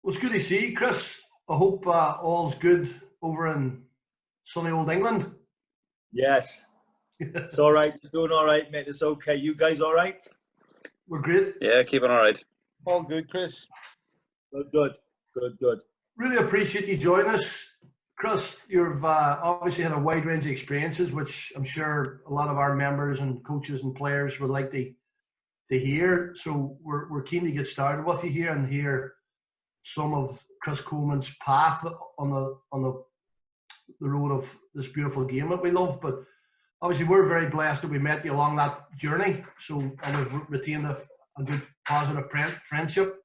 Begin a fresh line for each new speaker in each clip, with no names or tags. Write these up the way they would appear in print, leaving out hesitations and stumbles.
Well, it's good to see you, Chris. I hope all's good over in sunny old England.
Yes. It's all right. Doing all right, mate. It's okay. You guys all right?
We're great.
Yeah, keeping all right.
All good, Chris.
Good.
Really appreciate you joining us. Chris, you've obviously had a wide range of experiences, which I'm sure a lot of our members and coaches and players would like to hear. So we're keen to get started with you here and hear some of Chris Coleman's path on the road of this beautiful game that we love. But obviously we're very blessed that we met you along that journey. And we've retained a good positive friendship.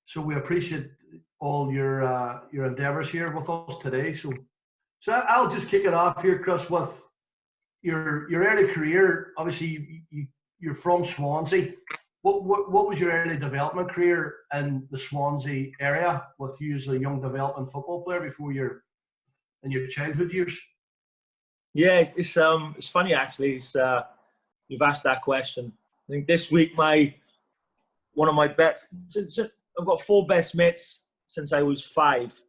So we appreciate all your endeavours here with us today. So I'll just kick it off here, Chris, with your early career. Obviously you're from Swansea. What was your early development career in the Swansea area with you as a young developing football player before in your childhood years?
Yeah, it's funny actually. You've asked that question. I think this week one of my best. I've got 4 best mates since I was 5.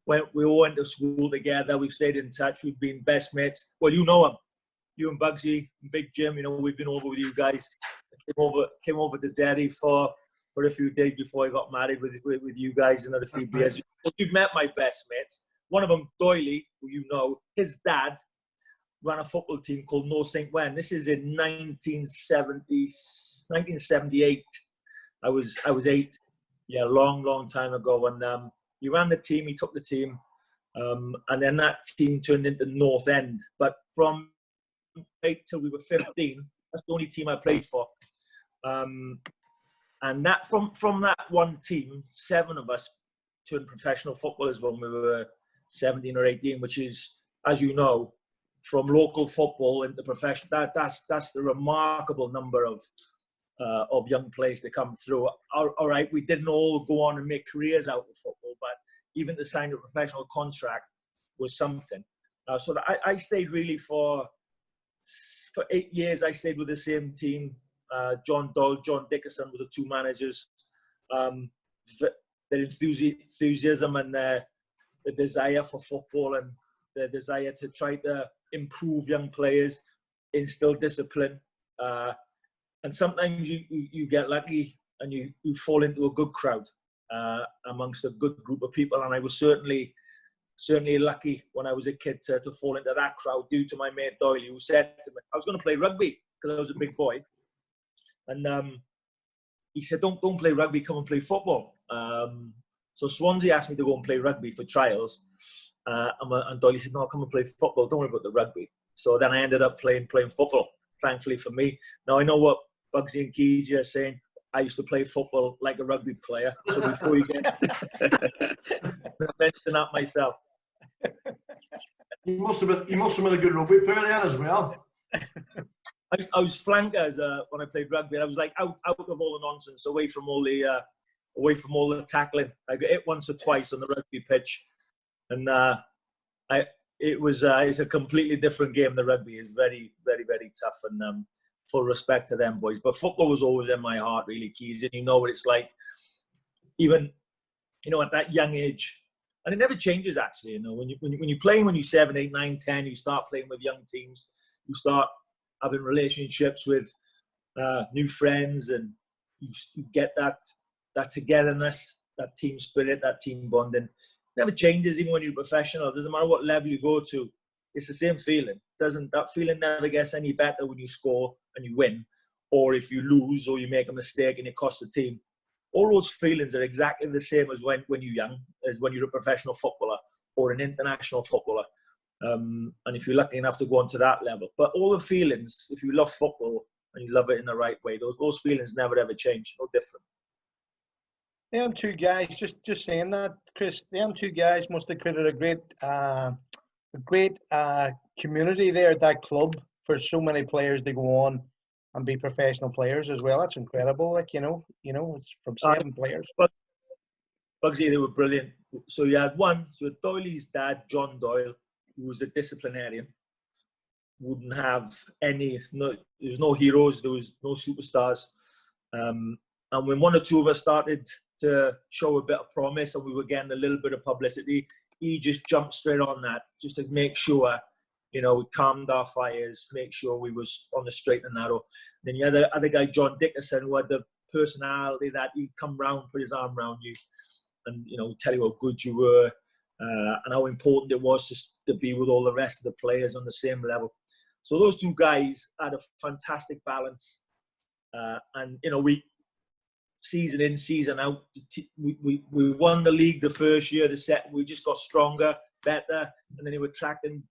We all went to school together. We've stayed in touch. We've been best mates. Well, you know them. You and Bugsy and Big Jim. You know we've been over with you guys. Came over to Derry for a few days before I got married with you guys and had a few beers. You've met my best mates. One of them, Doyley, who you know, his dad ran a football team called North St. Wen. This is in 1978. I was 8. Yeah, long time ago. And he ran the team. He took the team, and then that team turned into North End. But from 8 till we were 15, that's the only team I played for. And that from that one team, 7 of us turned professional footballers when we were 17 or 18, which is, as you know, from local football into professional. That's the remarkable number of young players that come through. All right, we didn't all go on and make careers out of football, but even to sign a professional contract was something. So I stayed really for 8 years. I stayed with the same team. John Doyle, John Dickerson were the 2 managers. Their enthusiasm and the desire for football and the desire to try to improve young players, instill discipline. And sometimes you get lucky and you fall into a good crowd amongst a good group of people. And I was certainly lucky when I was a kid to fall into that crowd due to my mate Doyle, who said to me, I was going to play rugby because I was a big boy. And he said, don't play rugby, come and play football. So Swansea asked me to go and play rugby for trials. And Doyle said, no, come and play football. Don't worry about the rugby. So then I ended up playing football, thankfully for me. Now I know what Bugsy and Keegan are saying. I used to play football like a rugby player. So before you get mention that myself.
You must have been a good rugby player then as well.
I was flankers when I played rugby. I was like out of all the nonsense, away from all the tackling. I got hit once or twice on the rugby pitch, and it's a completely different game. The rugby is very, very, very tough, and full respect to them boys. But football was always in my heart, really, Keys. And you know what it's like, even at that young age, and it never changes actually. When you're playing when you're 7, 8, 9, 10, you start playing with young teams. You start having relationships with new friends, and you get that togetherness, that team spirit, that team bonding. It never changes, even when you're professional. It doesn't matter what level you go to. It's the same feeling. That feeling never gets any better when you score and you win, or if you lose or you make a mistake and it costs the team. All those feelings are exactly the same as when you're young, as when you're a professional footballer or an international footballer. And if you're lucky enough to go on to that level. But all the feelings, if you love football and you love it in the right way, those feelings never ever change, no different.
Them 2 guys, just saying that, Chris, them 2 guys must have created a great community there at that club for so many players to go on and be professional players as well. That's incredible. Like, it's from 7 players.
But Bugsy, they were brilliant. So you had Doyley's dad, John Doyle, who was the disciplinarian. Wouldn't have there was no heroes, there was no superstars. And when 1 or 2 of us started to show a bit of promise and we were getting a little bit of publicity, he just jumped straight on that just to make sure, you know, we calmed our fires, make sure we was on the straight and narrow. Then you had the other guy, John Dickerson, who had the personality that he'd come round, put his arm around you and, you know, tell you how good you were and how important it was just to be with all the rest of the players on the same level. So those two guys had a fantastic balance. And, you know, we, season in, season out, we won the league the first year, the second, we just got stronger, better, and then they were attracting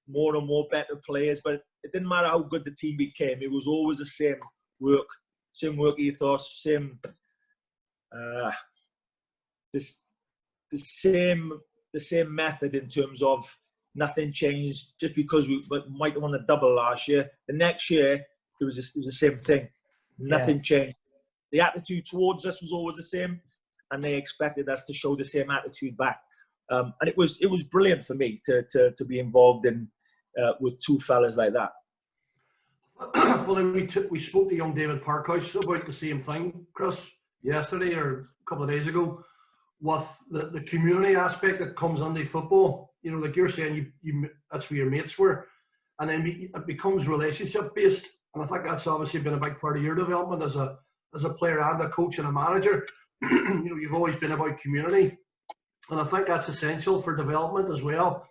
more and more better players. But it didn't matter how good the team became, it was always the same work ethos, the same method in terms of nothing changed just because we might have won a double last year. The next year, it was the same thing. Nothing changed. The attitude towards us was always the same, and they expected us to show the same attitude back. And it was brilliant for me to be involved in with two fellas like that.
We spoke to young David Parkhouse about the same thing, Chris, yesterday or a couple of days ago, with the community aspect that comes into football. You know, like you're saying, you that's where your mates were, and then it becomes relationship based. And I think that's obviously been a big part of your development as a player and a coach and a manager. You know, you've always been about community, and I think that's essential for development as well.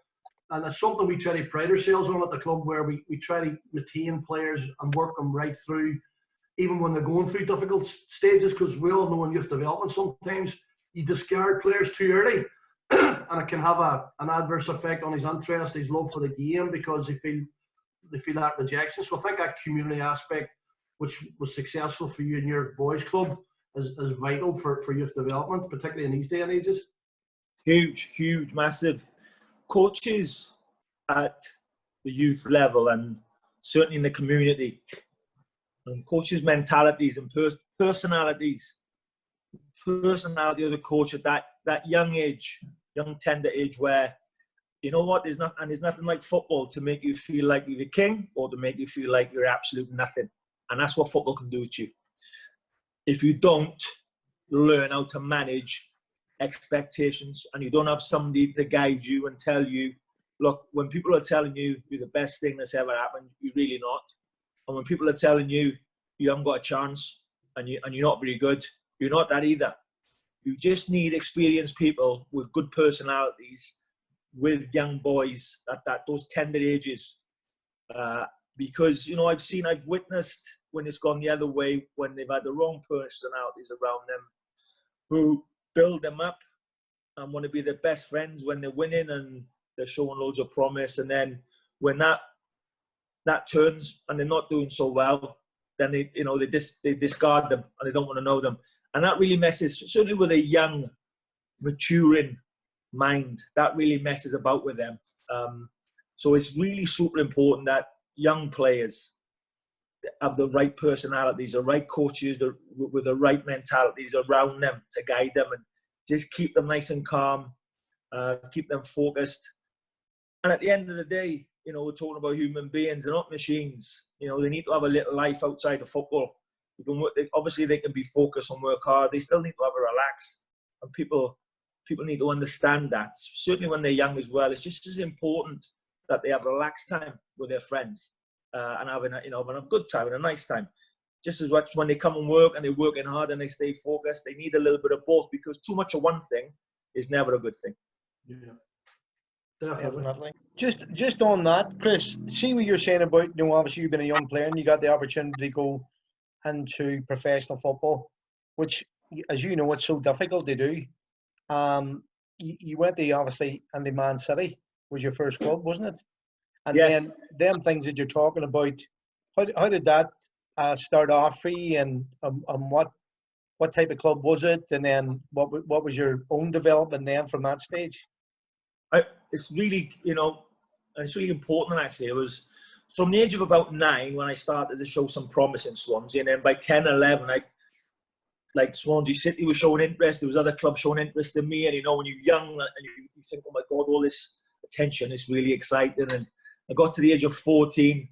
And it's something we try to pride ourselves on at the club, where we try to retain players and work them right through, even when they're going through difficult stages, because we all know in youth development sometimes you discard players too early and it can have an adverse effect on his interest, his love for the game, because they feel that rejection. So I think that community aspect, which was successful for you and your boys club, is vital for youth development, particularly in these day and ages.
Huge, massive. Coaches at the youth level and certainly in the community, and coaches' mentalities and personalities of the coach at that young age, young tender age, where, you know what, there's nothing like football to make you feel like you're the king or to make you feel like you're absolute nothing. And that's what football can do to you. If you don't learn how to manage expectations and you don't have somebody to guide you and tell you, look, when people are telling you you're the best thing that's ever happened, you're really not. And when people are telling you you haven't got a chance and you're not very good, you're not that either. You just need experienced people with good personalities with young boys at those tender ages. Because, you know, I've witnessed when it's gone the other way, when they've had the wrong personalities around them who build them up and want to be their best friends when they're winning and they're showing loads of promise. And then when that turns and they're not doing so well, then they discard them and they don't want to know them. And that really messes, certainly with a young, maturing mind, that really messes about with them. So it's really super important that young players have the right personalities, the right coaches with the right mentalities around them to guide them and just keep them nice and calm, keep them focused. And at the end of the day, you know, we're talking about human beings, they're not machines. You know, they need to have a little life outside of football. Obviously, they can be focused and work hard. They still need to have a relax. And people need to understand that. Certainly when they're young as well, it's just as important that they have relaxed time with their friends and having a good time and a nice time. Just as much when they come and work and they're working hard and they stay focused, they need a little bit of both, because too much of one thing is never a good thing.
Yeah, definitely.
Just on that, Chris, see what you're saying about, you know, obviously you've been a young player and you got the opportunity to go into professional football, which, as you know, it's so difficult to do. You went to, obviously, and the Man City was your first club, wasn't it? And
yes.
Then them things that you're talking about, how did that start off for you, and what type of club was it, and then what was your own development then from that stage?
It's really, you know, it's really important actually. It was from the age of about 9 when I started to show some promise in Swansea, and then by 10, 11, like Swansea City was showing interest. There was other clubs showing interest in me, and, you know, when you're young and you think, oh my God, all this attention is really exciting. And I got to the age of 14.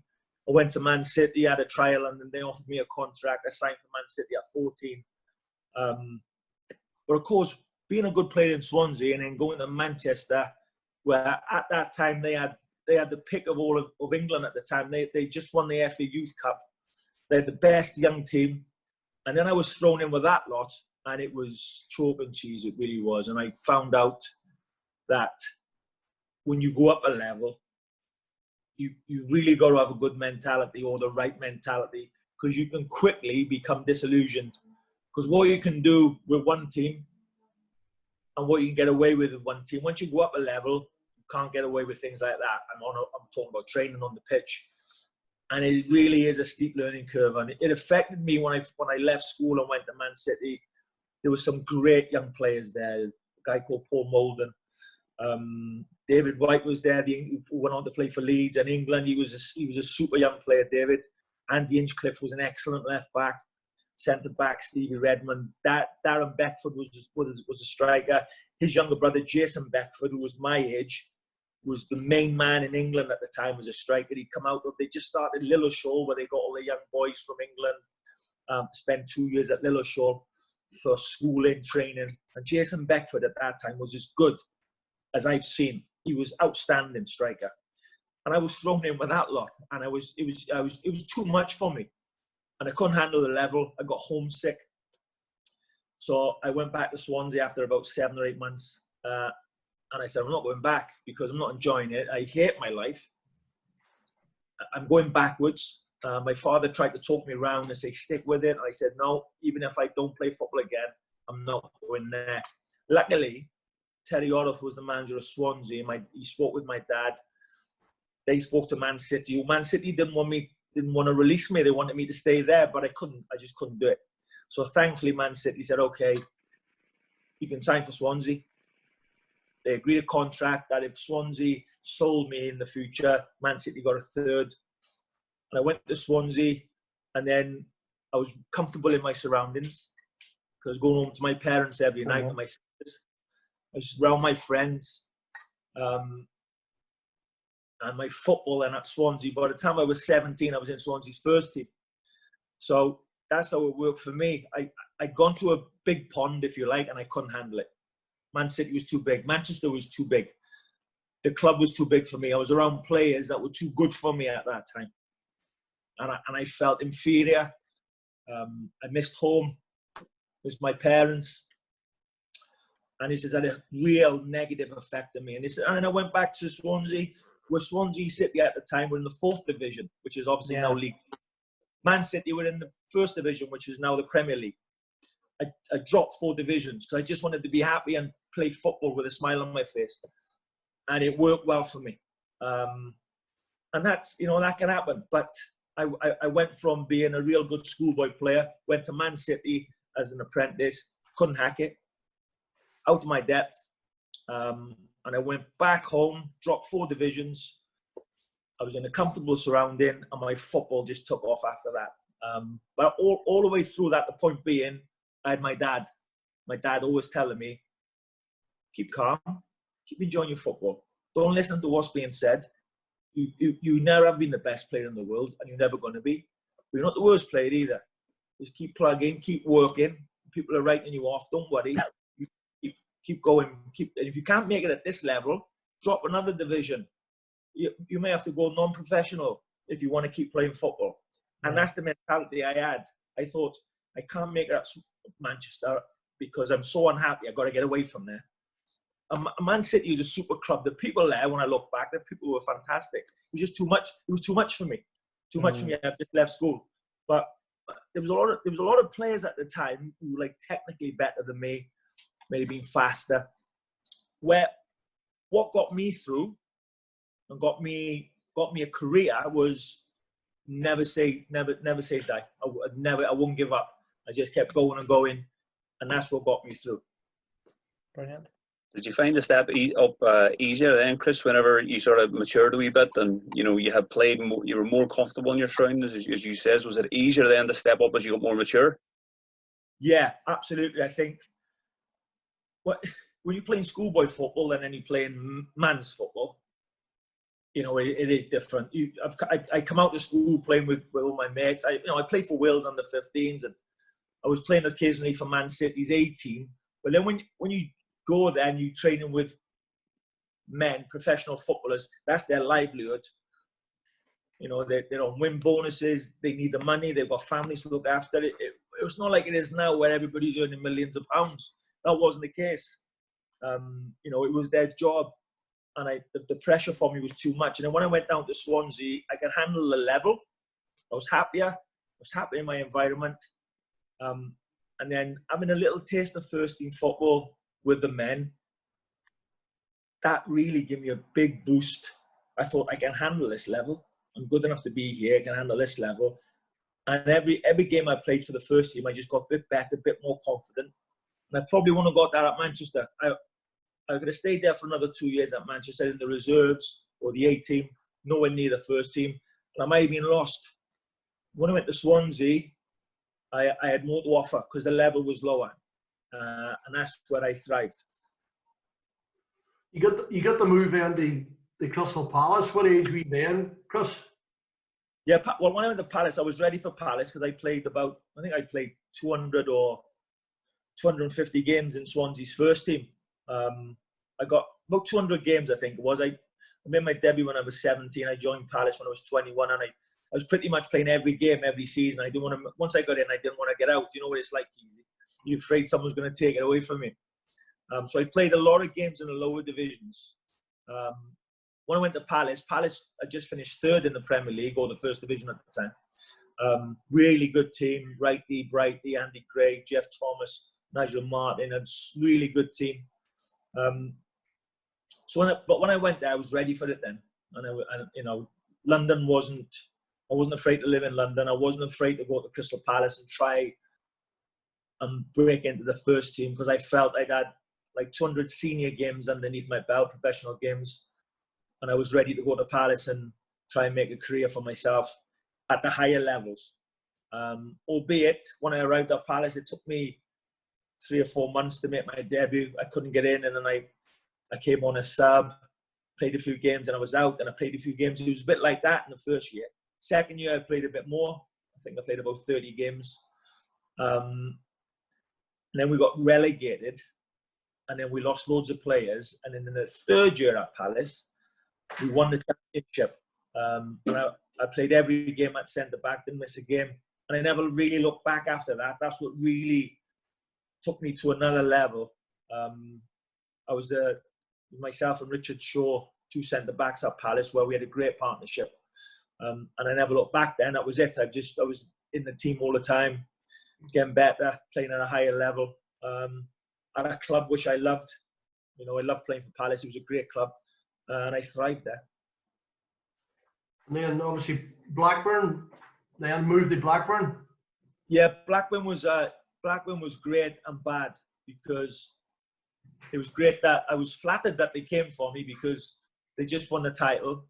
I went to Man City, had a trial, and then they offered me a contract. I signed for Man City at 14. But of course, being a good player in Swansea and then going to Manchester, where at that time they had the pick of all of England at the time. They just won the FA Youth Cup. They had the best young team. And then I was thrown in with that lot, and it was chalk and cheese, it really was. And I found out that when you go up a level, you really got to have a good mentality, or the right mentality, because you can quickly become disillusioned. Because what you can do with one team and what you can get away with one team, once you go up a level, you can't get away with things like that. I'm talking about training on the pitch. And it really is a steep learning curve. And it affected me when I left school and went to Man City. There were some great young players there. A guy called Paul Molden. David White was there, who went on to play for Leeds and England. He was a super young player, David. Andy Hinchcliffe was an excellent left back. Centre back, Stevie Redmond. Darren Beckford was a striker. His younger brother, Jason Beckford, who was my age, was the main man in England at the time, was a striker. He'd come out of, they just started Lilleshall, where they got all the young boys from England to spend 2 years at Lilleshall for schooling, training. And Jason Beckford at that time was as good as I've seen. He was outstanding striker. And I was thrown in with that lot. And it was too much for me. And I couldn't handle the level. I got homesick. So I went back to Swansea after about 7 or 8 months. And I said, I'm not going back because I'm not enjoying it. I hate my life. I'm going backwards. My father tried to talk me around and say, stick with it. And I said, no, even if I don't play football again, I'm not going there. Luckily, Terry Orloff was the manager of Swansea. He spoke with my dad. They spoke to Man City. Man City didn't want to release me. They wanted me to stay there, but I couldn't. I just couldn't do it. So thankfully, Man City said, okay, you can sign for Swansea. They agreed a contract that if Swansea sold me in the future, Man City got a third. And I went to Swansea, and then I was comfortable in my surroundings because I was going home to my parents every night and my sisters. I was around my friends and my football. And at Swansea, by the time I was 17, I was in Swansea's first team. So that's how it worked for me. I'd gone to a big pond, if you like, and I couldn't handle it. Man City was too big. Manchester was too big. The club was too big for me. I was around players that were too good for me at that time. And I felt inferior. I missed home. Missed my parents. And it had a real negative effect on me. And I went back to Swansea, where Swansea City at the time were in the 4th division, which is obviously now League. Man City were in the 1st division, which is now the Premier League. I dropped 4 divisions because I just wanted to be happy and play football with a smile on my face. And it worked well for me. And that's, that can happen. But I went from being a real good schoolboy player, went to Man City as an apprentice, couldn't hack it, out of my depth. And I went back home, dropped 4 divisions. I was in a comfortable surrounding, and my football just took off after that. But all the way through that, the point being, I had my dad. My dad always telling me, keep calm, keep enjoying your football. Don't listen to what's being said. You never have been the best player in the world, and you're never going to be. But you're not the worst player either. Just keep plugging, keep working. People are writing you off. Don't worry. Keep going. And if you can't make it at this level, drop another division. You may have to go non-professional if you want to keep playing football. And that's the mentality I had. I thought, I can't make it at Manchester because I'm so unhappy. I've got to get away from there. Man City is a super club. The people there, when I look back, the people were fantastic. It was just too much. It was too much for me. Too much for me. I just left school. But there was a lot of players at the time who were like technically better than me, maybe being faster. Where what got me through and got me a career was never say die. I wouldn't give up. I just kept going and going, and that's what got me through.
Brilliant.
Did you find the step up easier then, Chris, whenever you sort of matured a wee bit and, you had played more, you were more comfortable in your surroundings, as you said? Was it easier then to step up as you got more mature? Yeah,
absolutely. I think when you're playing schoolboy football and then you're playing man's football, it is different. I come out of school playing with all my mates. I play for Wales under 15s, and I was playing occasionally for Man City's A team, But then when you go there and you're training with men, professional footballers, that's their livelihood. You know, they're on win bonuses, they need the money, they've got families to look after. It's not like it is now where everybody's earning millions of pounds. That wasn't the case. You know, it was their job, and the pressure for me was too much. And then when I went down to Swansea, I could handle the level. I was happier. I was happy in my environment. And then having a little taste of first team football with the men, that really gave me a big boost. I thought, I can handle this level. I'm good enough to be here. I can handle this level. And every game I played for the first team, I just got a bit better, a bit more confident. And I probably wouldn't have got that at Manchester. I could have stayed there for another 2 years at Manchester in the reserves or the A team, nowhere near the first team. And I might have been lost. When I went to Swansea, I had more to offer because the level was lower. And that's where I thrived.
You got the move in the Crystal Palace. What age were you then, Chris?
Yeah, well, when I went to Palace, I was ready for Palace because I played I played 200 or 250 games in Swansea's first team. I got about 200 games, I think it was. I made my debut when I was 17. I joined Palace when I was 21, and I was pretty much playing every game, every season. I didn't want to. Once I got in, I didn't want to get out. You know what it's like, Keezy. You're afraid someone's going to take it away from you. So I played a lot of games in the lower divisions. When I went to Palace had just finished third in the Premier League, or the first division at the time. Really good team. Righty, Brighty, Andy Gray, Jeff Thomas, Nigel Martin, and really good team. But when I went there, I was ready for it then. And you know, London I wasn't afraid to live in London. I wasn't afraid to go to Crystal Palace and try and break into the first team because I felt I'd had like 200 senior games underneath my belt, professional games. And I was ready to go to Palace and try and make a career for myself at the higher levels. Albeit, when I arrived at Palace, it took me 3 or 4 months to make my debut. I couldn't get in, and then I came on as sub, played a few games, and I was out, and I played a few games. It was a bit like that in the first year. Second year, I played a bit more. I think I played about 30 games. And then we got relegated, and then we lost loads of players. And then in the third year at Palace, we won the championship. I played every game at centre-back, didn't miss a game. And I never really looked back after that. That's what really took me to another level. I was myself and Richard Shaw, 2 centre-backs at Palace, where we had a great partnership. And I never looked back then. That was it. I was in the team all the time, getting better, playing at a higher level. At a club which I loved. You know, I loved playing for Palace. It was a great club. And I thrived there.
And then obviously Blackburn, then moved to Blackburn.
Yeah, Blackburn was great and bad because it was great that I was flattered that they came for me because they just won the title.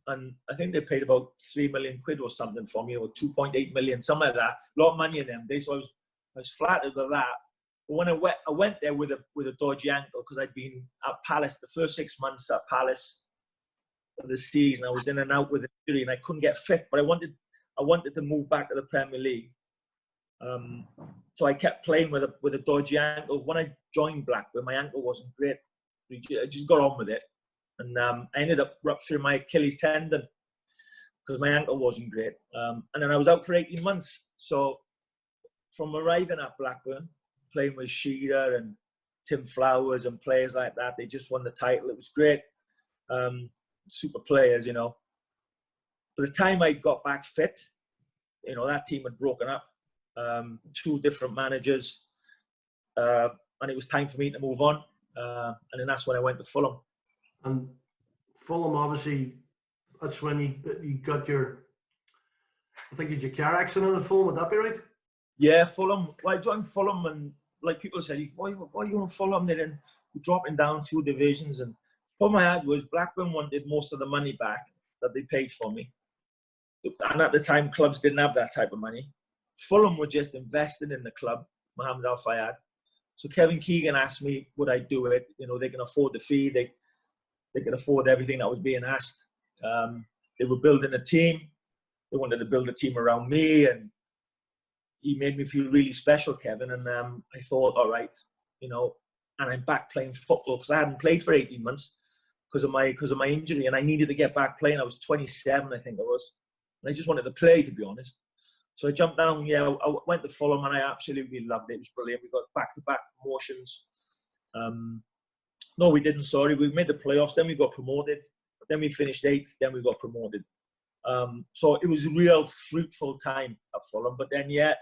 And I think they paid about 3 million quid or something for me, or 2.8 million, something like that. A lot of money in them days. So I was flattered with that. But when I went there with a dodgy ankle because I'd been at Palace the first 6 months at Palace of the season. I was in and out with injury and I couldn't get fit. But I wanted to move back to the Premier League. So I kept playing with a dodgy ankle. When I joined Blackburn, my ankle wasn't great. I just got on with it. And I ended up rupturing my Achilles tendon because my ankle wasn't great. And then I was out for 18 months. So from arriving at Blackburn, playing with Shearer and Tim Flowers and players like that, they just won the title. It was great. Super players, you know. By the time I got back fit, you know, that team had broken up. 2 different managers. And it was time for me to move on. And then that's when I went to Fulham.
And Fulham, obviously, that's when you got I think you had your car accident in Fulham. Would that be right?
Yeah, Fulham. Well, I joined Fulham, and like people said, why are you in Fulham? They're dropping down 2 divisions. And the problem I had was Blackburn wanted most of the money back that they paid for me. And at the time, clubs didn't have that type of money. Fulham were just investing in the club, Mohammed Al Fayed. So Kevin Keegan asked me, would I do it? You know, they can afford the fee. They could afford everything that was being asked. They were building a team. They wanted to build a team around me, and he made me feel really special, Kevin. And I thought, all right, you know, and I'm back playing football because I hadn't played for 18 months because of my injury, and I needed to get back playing. I was 27, I think I was, and I just wanted to play, to be honest. So I jumped down. Yeah, I went to Fulham, and I absolutely loved it. It was brilliant. We got back-to-back promotions. No, we didn't. Sorry, we made the playoffs. Then we got promoted. Then we finished 8th. Then we got promoted. So it was a real fruitful time at Fulham. But then, yeah,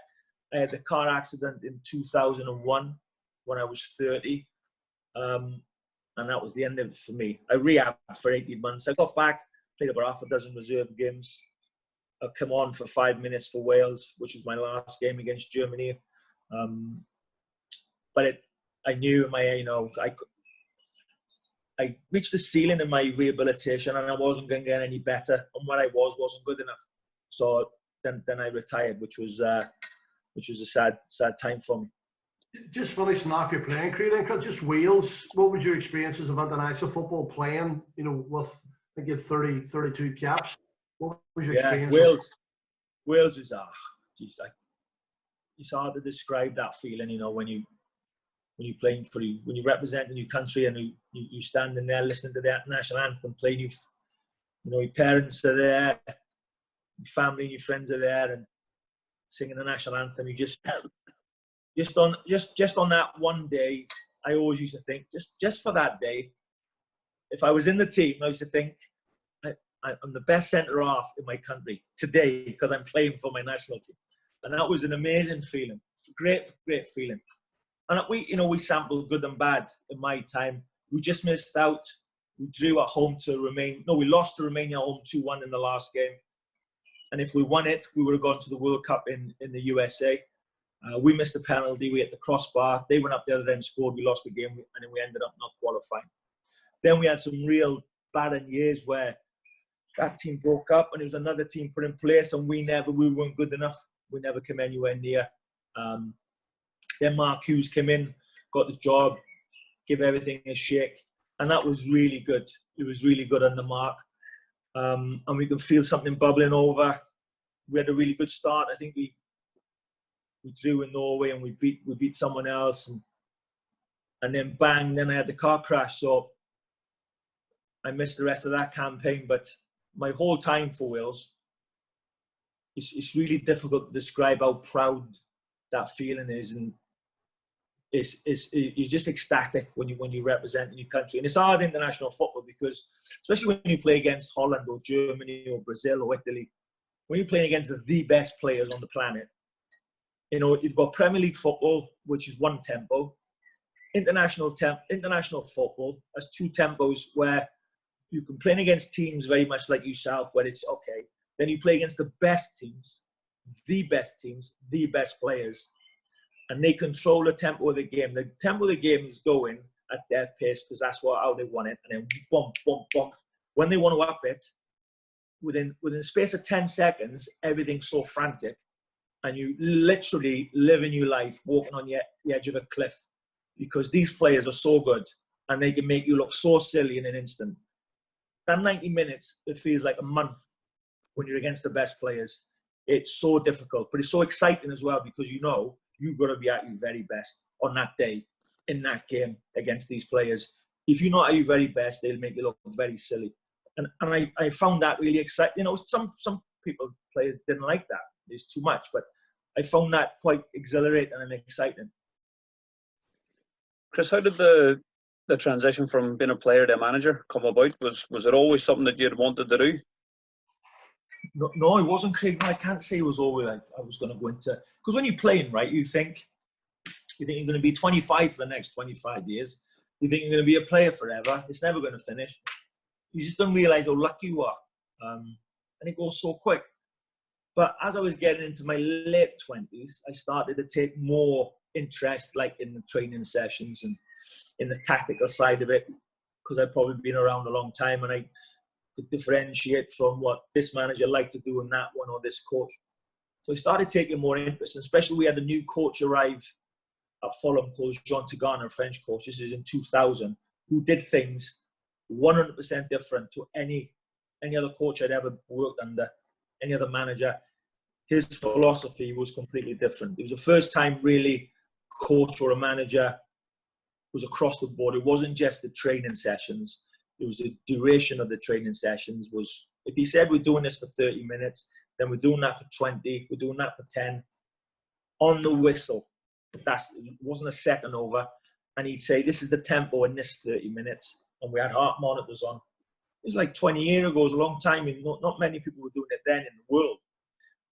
I had the car accident in 2001 when I was 30. And that was the end of it for me. I rehabbed for 18 months. I got back, played about half a dozen reserve games. I come on for 5 minutes for Wales, which was my last game against Germany. But I knew I reached the ceiling in my rehabilitation, and I wasn't going to get any better. And what I wasn't good enough. So then I retired, which was a sad time for me.
Just finishing off your playing career, then, just Wales. What was your experiences of international football playing? You know, with I think you had 32 caps. What was your experience?
Wales is it's hard to describe that feeling. You know, when you represent your country and you standing there listening to that national anthem playing. You know, your parents are there, your family and your friends are there, and singing the national anthem. You just on that one day, I always used to think, just for that day, if I was in the team, I used to think, I'm the best centre half in my country today because I'm playing for my national team, and that was an amazing feeling, great feeling. And we sampled good and bad in my time. We just missed out. We drew at home to Romania. No, we lost to Romania at home 2-1 in the last game. And if we won it, we would have gone to the World Cup in the USA. We missed a penalty. We hit the crossbar. They went up the other end, scored. We lost the game, and then we ended up not qualifying. Then we had some real barren years where that team broke up, and it was another team put in place, and we weren't good enough. We never came anywhere near. Then Mark Hughes came in, got the job, gave everything a shake, and that was really good. It was really good on the mark, and we could feel something bubbling over. We had a really good start. I think we drew in Norway and we beat someone else, and then bang! Then I had the car crash, so I missed the rest of that campaign. But my whole time for Wales, it's really difficult to describe how proud that feeling is, and you're just ecstatic when you represent your country. And it's hard international football because, especially when you play against Holland or Germany or Brazil or Italy, when you're playing against the best players on the planet, you know, you've got Premier League football, which is one tempo. International football has two tempos where you can play against teams very much like yourself, where it's okay. Then you play against the best teams, the best players, and they control the tempo of the game. The tempo of the game is going at their pace because that's how they want it. And then boom, boom, boom. When they want to up it, within the space of 10 seconds, everything's so frantic, and you literally living your life walking on the edge of a cliff because these players are so good and they can make you look so silly in an instant. That 90 minutes, it feels like a month when you're against the best players. It's so difficult, but it's so exciting as well because you know you've got to be at your very best on that day, in that game against these players. If you're not at your very best, they'll make you look very silly. And I found that really exciting. You know, some players didn't like that. It's too much, but I found that quite exhilarating and exciting.
Chris, how did the transition from being a player to a manager come about? Was it always something that you'd wanted to do?
No, it wasn't, Craig. No, I can't say it was always like I was going to go into. Because when you're playing, right, you think you're going to be 25 for the next 25 years. You think you're going to be a player forever. It's never going to finish. You just don't realise how lucky you are. And it goes so quick. But as I was getting into my late 20s, I started to take more interest, like in the training sessions and in the tactical side of it, because I'd probably been around a long time and I could differentiate from what this manager liked to do and that one or this coach. So I started taking more interest, and especially we had a new coach arrive at Fulham called Jean Tigana, a French coach. This is in 2000, who did things 100% different to any other coach I'd ever worked under, any other manager. His philosophy was completely different. It was the first time really coach or a manager was across the board. It wasn't just the training sessions. It was the duration of the training sessions. Was if he said we're doing this for 30 minutes, then we're doing that for 20, we're doing that for 10. On the whistle, it wasn't a second over. And he'd say, this is the tempo in this 30 minutes. And we had heart monitors on. It was like 20 years ago. It was a long time. And not many people were doing it then in the world.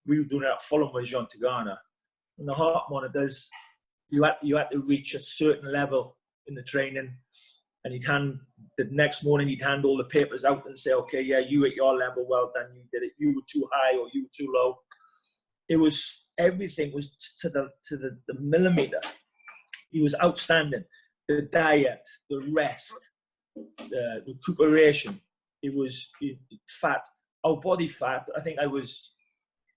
We were doing it at Fulham with Jean Tigana. And the heart monitors, you had to reach a certain level in the training. And the next morning, he'd hand all the papers out and say, okay, yeah, you at your level, well done, you did it. You were too high or you were too low. It was, everything was to the millimeter. He was outstanding. The diet, the rest, the recuperation. It was fat. Our body fat, I think I was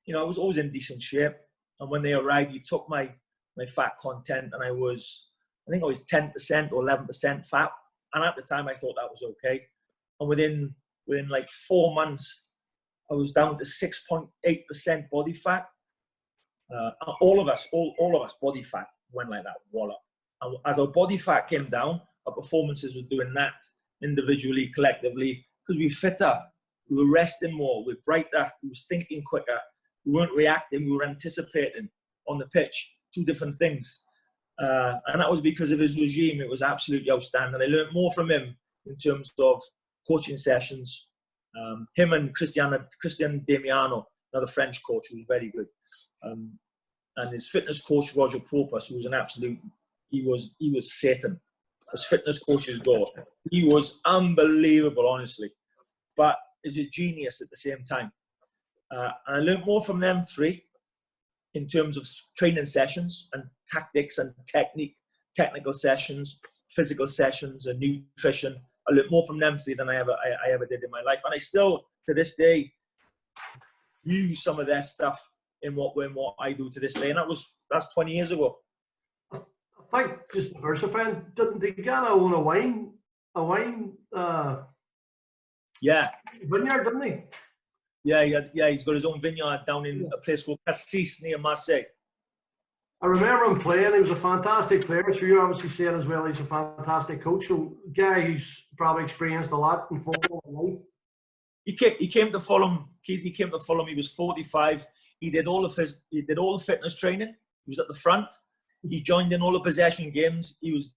always in decent shape. And when they arrived, he took my fat content and I think I was 10% or 11% fat. And at the time, I thought that was okay. And within like 4 months, I was down to 6.8% body fat. All of us, body fat went like that, voila. And as our body fat came down, our performances were doing that individually, collectively, because we were fitter, we were resting more, we were brighter, we were thinking quicker, we weren't reacting, we were anticipating on the pitch, 2 different things. And that was because of his regime. It was absolutely outstanding. I learned more from him in terms of coaching sessions. Him and Christian Damiano, another French coach who was very good. And his fitness coach, Roger Propus, who was an absolute, he was Satan. As fitness coaches go, he was unbelievable, honestly. But he's a genius at the same time. And I learned more from them 3 in terms of training sessions and tactics and technical sessions, physical sessions and nutrition. I learned more from them 3 than I ever did in my life. And I still, to this day, use some of their stuff in what I do to this day. And that's 20 years ago.
I think, just diversifying, didn't Tigana own a wine vineyard, didn't he?
Yeah, he's got his own vineyard down in a place called Cassis near Marseille.
I remember him playing. He was a fantastic player. So you're obviously saying as well, he's a fantastic coach. So guy who's probably experienced a lot in football life.
He came to Fulham. He came to Fulham. He was 45. He did all the fitness training. He was at the front. He joined in all the possession games. He's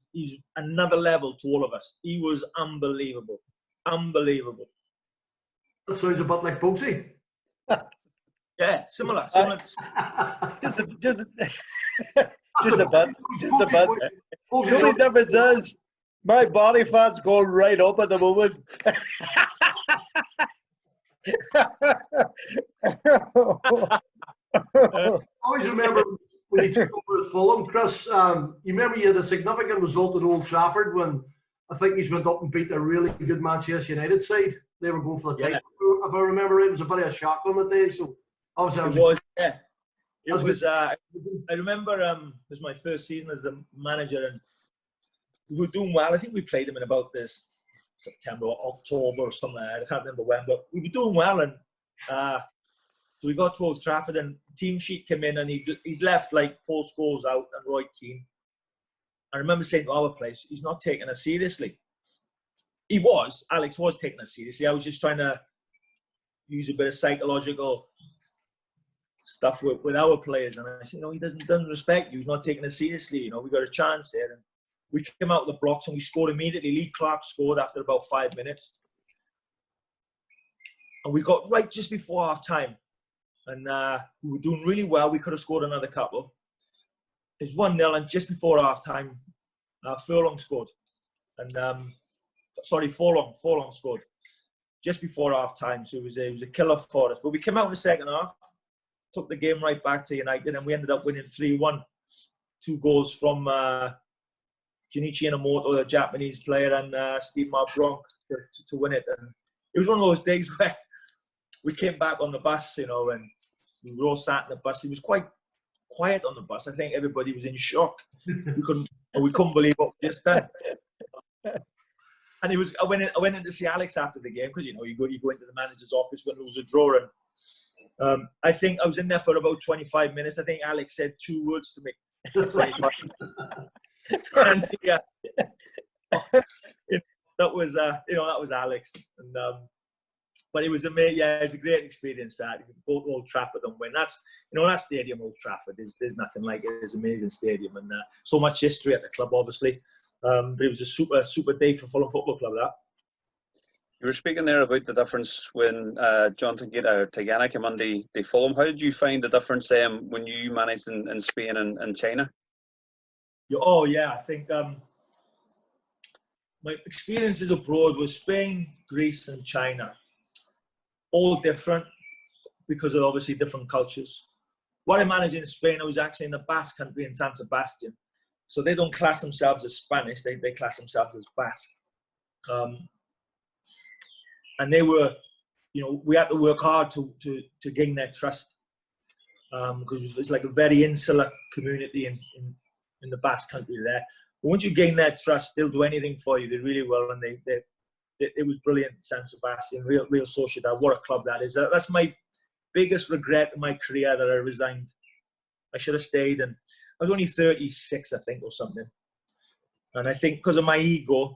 another level to all of us. He was unbelievable. Unbelievable.
That sounds a bit like Bugsy.
Yeah, similar.
Just a bit. The only difference is my body fat's going right up at the moment.
I always remember when you took over at Fulham, Chris, you remember you had a significant result at Old Trafford when I think he's went up and beat a really good Manchester United side. They were going for the title. If I remember right, it was a bit of a shock on the day. So obviously
I remember it was my first season as the manager and we were doing well. I think we played him in about this September or October or something like that. I can't remember when, but we were doing well and so we got to Old Trafford and team sheet came in and he'd left like Paul Scholes out and Roy Keane. I remember saying to our place, he's not taking us seriously. Alex was taking us seriously. I was just trying to use a bit of psychological stuff with our players. And I said, he doesn't respect you. He's not taking us seriously. We got a chance here. And we came out of the blocks and we scored immediately. Lee Clark scored after about 5 minutes. And we got right just before half time. And we were doing really well. We could have scored another couple. It was 1-0 and just before half time, Furlong scored. And Furlong scored just before half time. So it was a killer for us. But we came out in the second half, took the game right back to United, and we ended up winning 3-1. 2 goals from Junichi Inamoto, the Japanese player, and Steve Marbronk to win it. And it was one of those days where we came back on the bus, and we were all sat in the bus. It was quite quiet on the bus. I think everybody was in shock. We couldn't believe what we just done. And I went in to see Alex after the game because you go into the manager's office when there was a draw, and I think I was in there for about 25 minutes. I think Alex said 2 words to me. 25. And was that was Alex, and but it was amazing. Yeah, it was a great experience. That you could go to Old Trafford and win. That's that stadium, Old Trafford, there's nothing like it. It's an amazing stadium, and so much history at the club, obviously. But it was a super day for Fulham Football Club. That.
You were speaking there about the difference when Jonathan Tegana came on the Fulham. How did you find the difference when you managed in Spain and China?
Oh yeah, I think my experiences abroad was Spain, Greece, and China. All different because of obviously different cultures. What I managed in Spain, I was actually in the Basque country in San Sebastian. So they don't class themselves as Spanish, they class themselves as Basque. And they were, we had to work hard to gain their trust. Because it's like a very insular community in the Basque country there. But once you gain their trust, they'll do anything for you. They really will. And it was brilliant, San Sebastian, real Sociedad. What a club that is. That's my biggest regret in my career, that I resigned. I should have stayed. And I was only 36, I think, or something. And I think because of my ego,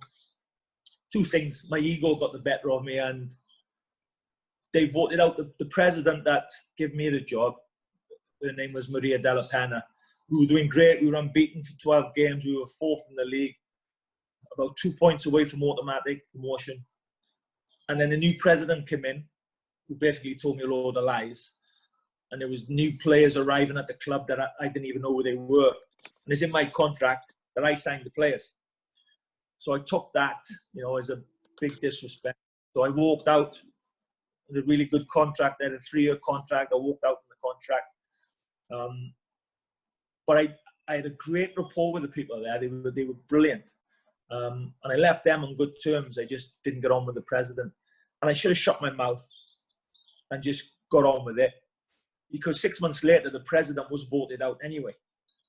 two things. My ego got the better of me, and they voted out the president that gave me the job. Her name was Maria Della Pena. We were doing great. We were unbeaten for 12 games. We were fourth in the league, about 2 points away from automatic promotion. And then the new president came in, who basically told me a load of lies. And there was new players arriving at the club that I didn't even know who they were. And it's in my contract that I signed the players. So I took that, as a big disrespect. So I walked out with a really good contract. I had a 3-year contract. I walked out in the contract. But I had a great rapport with the people there. They were brilliant. And I left them on good terms. I just didn't get on with the president. And I should have shut my mouth and just got on with it. Because 6 months later, the president was voted out anyway.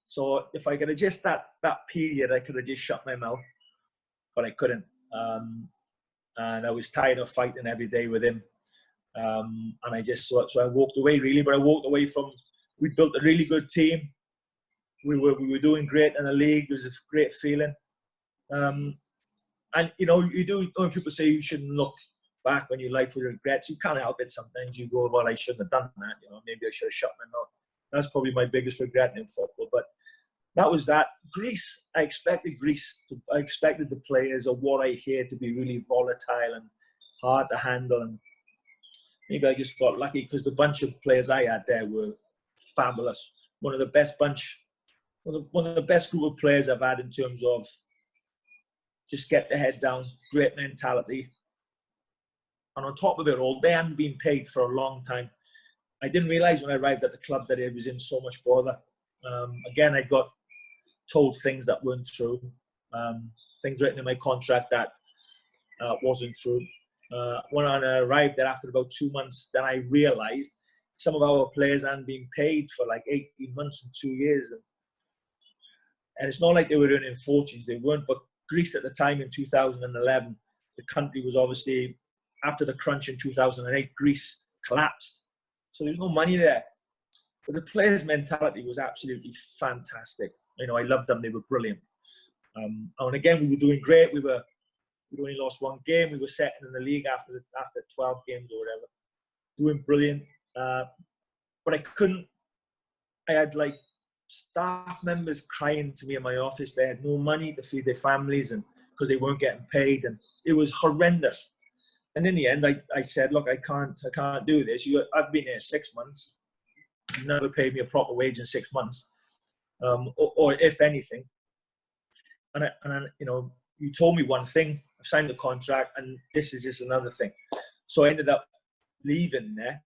So if I could have just that period, I could have just shut my mouth. But I couldn't. And I was tired of fighting every day with him. And so I walked away, really. But I walked away from, we built a really good team. We were doing great in the league. It was a great feeling. And, you do, when people say you shouldn't look back on your life with regrets, you can't help it. Sometimes you go, well, I shouldn't have done that. Maybe I should have shut my mouth. That's probably my biggest regret in football. But that was that. Greece, I expected the players of what I hear to be really volatile and hard to handle. And maybe I just got lucky because the bunch of players I had there were fabulous. One of the best group of players I've had in terms of just get the head down, great mentality. And on top of it all, they hadn't been paid for a long time. I didn't realise when I arrived at the club that it was in so much bother. Again, I got told things that weren't true, things written in my contract that wasn't true. When I arrived there after about 2 months, then I realised some of our players hadn't been paid for like 18 months and 2 years. And it's not like they were earning fortunes, they weren't. But Greece at the time in 2011, the country was obviously, after the crunch in 2008, Greece collapsed. So there's no money there. But the players' mentality was absolutely fantastic. I loved them. They were brilliant. And again, we were doing great. We only lost one game. We were second in the league after 12 games or whatever. Doing brilliant. But I had like staff members crying to me in my office. They had no money to feed their families and because they weren't getting paid. And it was horrendous. And in the end, I said, look, I can't do this. I've been here 6 months. You never paid me a proper wage in 6 months, or if anything. And you told me one thing. I've signed the contract, and this is just another thing. So I ended up leaving there.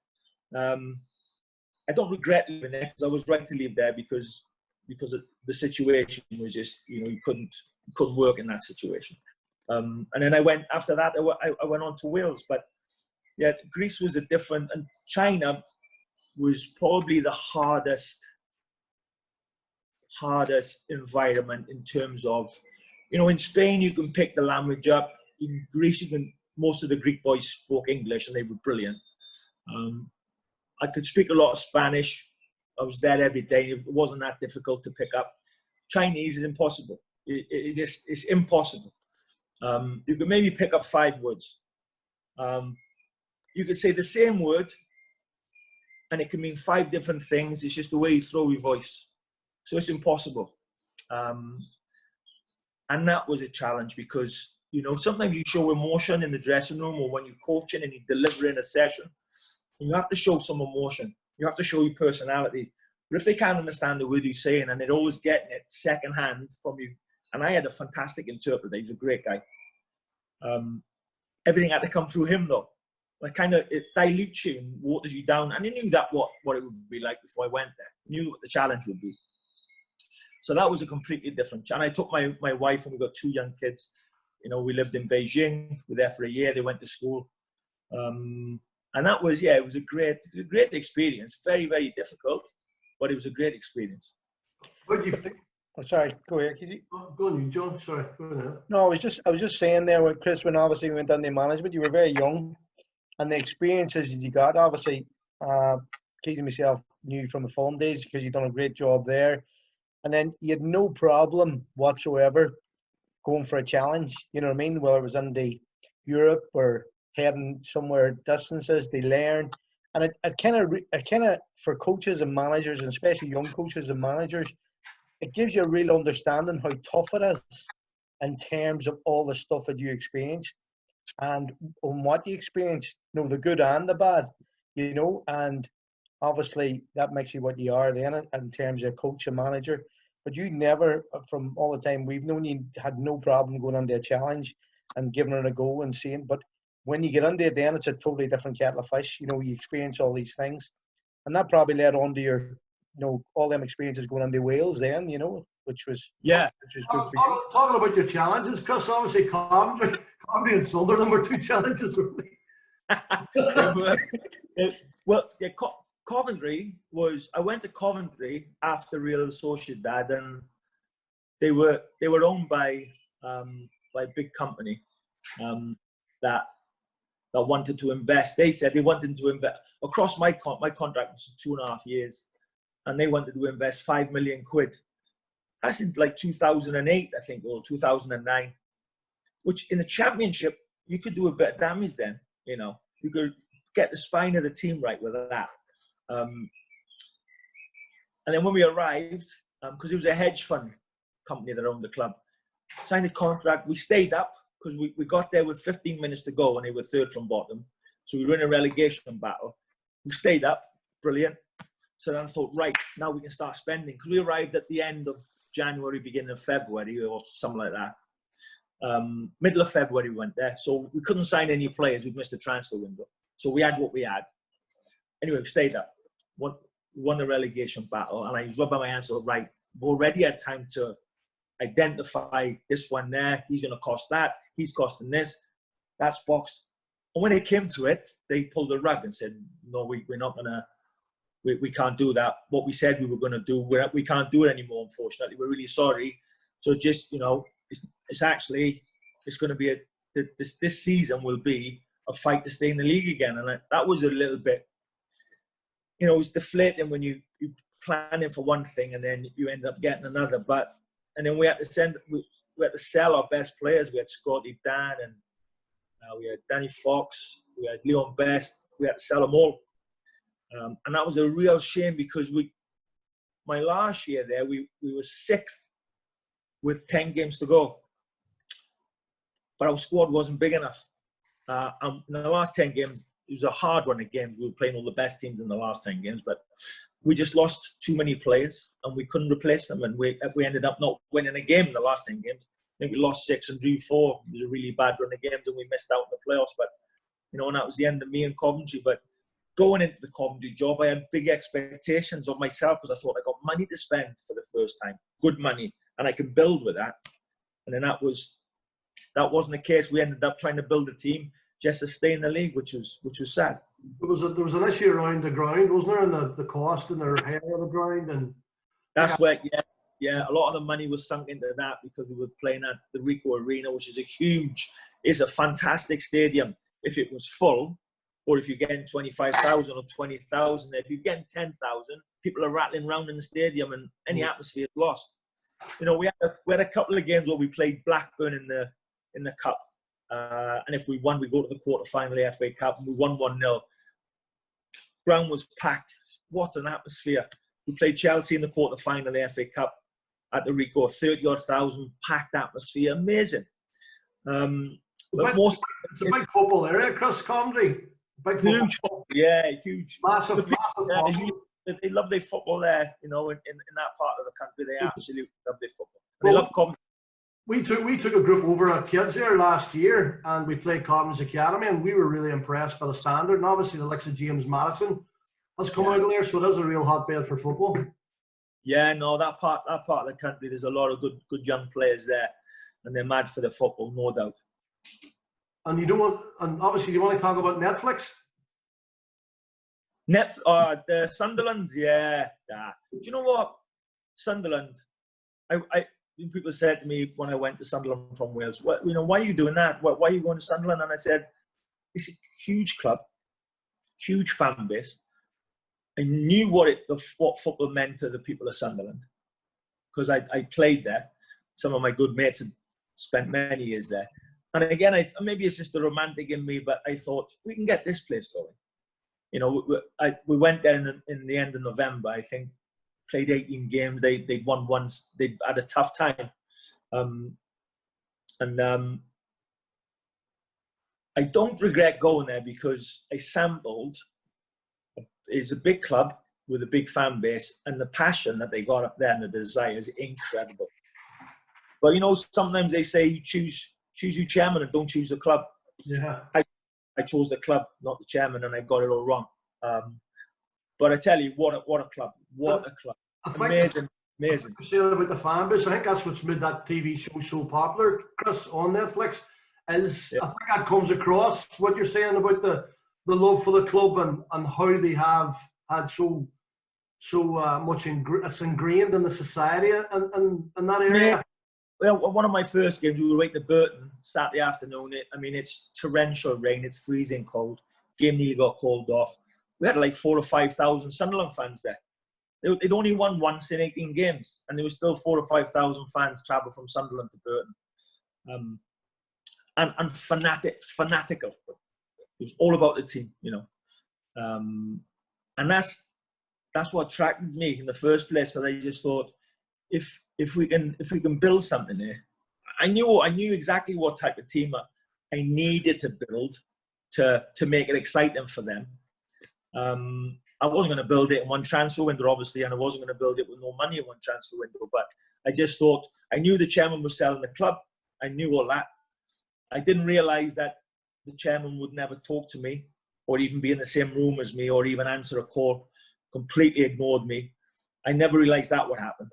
I don't regret leaving there because I was right to leave there because the situation was just you couldn't work in that situation. And then I went after that. I went on to Wales, but yeah, Greece was a different, and China was probably the hardest environment in terms of, in Spain you can pick the language up. In Greece, most of the Greek boys spoke English and they were brilliant. I could speak a lot of Spanish. I was there every day. It wasn't that difficult to pick up. Chinese is impossible. It's impossible. You could maybe pick up 5 words. You could say the same word, and it can mean 5 different things. It's just the way you throw your voice. So it's impossible. And that was a challenge because, you know, sometimes you show emotion in the dressing room or when you're coaching and you're delivering a session, and you have to show some emotion. You have to show your personality. But if they can't understand the word you're saying and they're always getting it secondhand from you, and I had a fantastic interpreter. He was a great guy. Everything had to come through him, though. Like, kind of, it dilutes you and waters you down. And I knew that what it would be like before I went there. I knew what the challenge would be. So that was a completely different challenge. I took my wife, and we got 2 young kids. You know, we lived in Beijing. We were there for a year. They went to school. And that was, it was a great experience. Very, very difficult, but it was a great experience.
What do you think?
Oh, sorry, go ahead, Keegan.
Go on, you, John. Sorry, go ahead.
No, I was just saying there with Chris, when obviously we went down the management, you were very young, and the experiences you got, obviously, Keegan and myself knew from the Fulham days because you've done a great job there, and then you had no problem whatsoever going for a challenge. You know what I mean? Whether it was in the Europe or heading somewhere distances, they learn, and it kind of for coaches and managers, and especially young coaches and managers, it gives you a real understanding how tough it is in terms of all the stuff that you experienced and on what you experienced, you know, the good and the bad, you know, and obviously that makes you what you are then in terms of coach and manager. But you never, from all the time we've known you, had no problem going into a challenge and giving it a go and seeing. But when you get into it, then it's a totally different kettle of fish. You know, you experience all these things, and that probably led on to your, you know, all them experiences going into Wales then, you know, which was good for you.
Talking about your challenges, Chris, obviously Coventry and Sunderland were 2 challenges, really.
Coventry was. I went to Coventry after Real Sociedad, and they were owned by a big company that wanted to invest. They said they wanted to invest across my contract was 2.5 years, and they wanted to invest 5 million quid. That's in like 2008, I think, or 2009. Which in the Championship you could do a bit of damage then. You know, you could get the spine of the team right with that. And then when we arrived, because it was a hedge fund company that owned the club, signed a contract. We stayed up because we got there with 15 minutes to go and they were 3rd from bottom. So we were in a relegation battle. We stayed up, brilliant. So then I thought, right, now we can start spending. Because we arrived at the end of January, beginning of February or something like that. Middle of February we went there. So we couldn't sign any players. We'd missed the transfer window. So we had what we had. Anyway, we stayed up. Won the relegation battle, and I was rubbing my hands. So, right, we've already had time to identify this one there. He's going to cost that. He's costing this. That's boxed. And when it came to it, they pulled the rug and said, "No, we're not going to. We can't do that. What we said we were going to do, we can't do it anymore. Unfortunately, we're really sorry. So just, you know, it's going to be this season will be a fight to stay in the league again." And that was a little bit. You know, it was deflating when you planning for one thing and then you end up getting another. And then we had to sell our best players. We had Scotty Dan and we had Danny Fox, we had Leon Best. We had to sell them all, and that was a real shame because my last year there we were 6th with 10 games to go, but our squad wasn't big enough. And in the last 10 games. It was a hard run of games. We were playing all the best teams in the last 10 games, but we just lost too many players and we couldn't replace them. And we ended up not winning a game in the last 10 games. I think we lost 6 and drew 4. It was a really bad run of games and we missed out in the playoffs. But, you know, and that was the end of me and Coventry. But going into the Coventry job, I had big expectations of myself because I thought I got money to spend for the first time, good money, and I could build with that. And then that wasn't the case. We ended up trying to build a team just to stay in the league, which was sad.
There was an issue around the ground, wasn't there, and the cost and the repair of the ground, and
that's where a lot of the money was sunk into that because we were playing at the Ricoh Arena, which is a fantastic stadium if it was full, or if you're getting 25,000 or 20,000. If you're getting 10,000, people are rattling around in the stadium and any atmosphere is lost. You know, we had a couple of games where we played Blackburn in the in the cup. And if we won, we go to the quarter-final of the FA Cup, and we won 1-0. Ground was packed. What an atmosphere. We played Chelsea in the quarter-final of the FA Cup at the Rico, 30,000 packed atmosphere, amazing.
It's a big football area, Chris, Coventry. Big
huge
football.
Yeah, huge.
Massive football.
They love their football there, you know, in that part of the country. They absolutely love their football.
Well,
they love Coventry.
We took a group over at kids there last year, and we played Coventry's Academy, and we were really impressed by the standard. And obviously, the likes of James Madison has come out of there, so it is a real hotbed for football.
Yeah, no, that part of the country, there's a lot of good young players there, and they're mad for the football, no doubt.
And obviously, you want to talk about Netflix?
The Sunderland, yeah. Do you know what? Sunderland, people said to me when I went to Sunderland from Wales, why are you doing that? Why are you going to Sunderland? And I said, it's a huge club, huge fan base. I knew what football meant to the people of Sunderland because I played there. Some of my good mates had spent many years there. And again, maybe it's just the romantic in me, but I thought, we can get this place going. You know, we went there in the end of November, I think, played 18 games. They'd won once. They'd had a tough time. I don't regret going there because I sampled. It's a big club with a big fan base, and the passion that they got up there and the desire is incredible. But, you know, sometimes they say you choose your chairman and don't choose the club.
Yeah.
I chose the club, not the chairman, and I got it all wrong. But I tell you, what a club. What a club. Amazing.
About the fan base, I think that's what's made that TV show so popular, Chris, on Netflix. I think that comes across what you're saying about the love for the club and how they have had so much it's ingrained in the society and that area.
Yeah. Well, one of my first games, we were right to Burton Saturday afternoon. It's torrential rain. It's freezing cold. Game nearly got called off. We had like 4,000 or 5,000 Sunderland fans there. They'd only won once in 18 games, and there were still 4,000 or 5,000 fans travel from Sunderland to Burton. And fanatical. It was all about the team, you know. And that's what attracted me in the first place, because I just thought, if we can build something here, I knew exactly what type of team I needed to build to make it exciting for them. I wasn't going to build it in one transfer window, obviously, and I wasn't going to build it with no money in one transfer window. But I just thought, I knew the chairman was selling the club. I knew all that. I didn't realise that the chairman would never talk to me, or even be in the same room as me, or even answer a call. Completely ignored me. I never realised that would happen.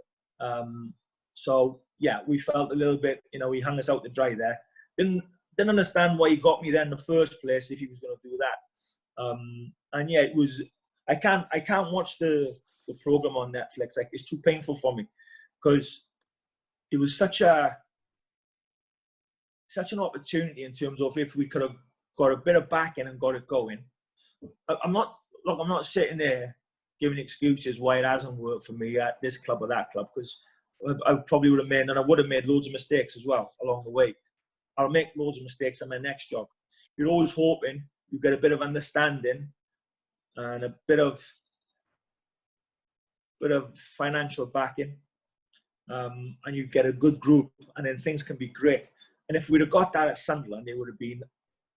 So yeah, we felt a little bit, you know, he hung us out to dry there. Didn't understand why he got me there in the first place if he was going to do that. And yeah, it was. I can't watch the program on Netflix. Like, it's too painful for me, because it was such an opportunity in terms of if we could have got a bit of backing and got it going. I'm not sitting there giving excuses why it hasn't worked for me at this club or that club, because I probably would have made, and I would have made loads of mistakes as well along the way. I'll make loads of mistakes in my next job. You're always hoping you get a bit of understanding and a bit of financial backing, and you get a good group, and then things can be great. And if we'd have got that at Sunderland, it would have been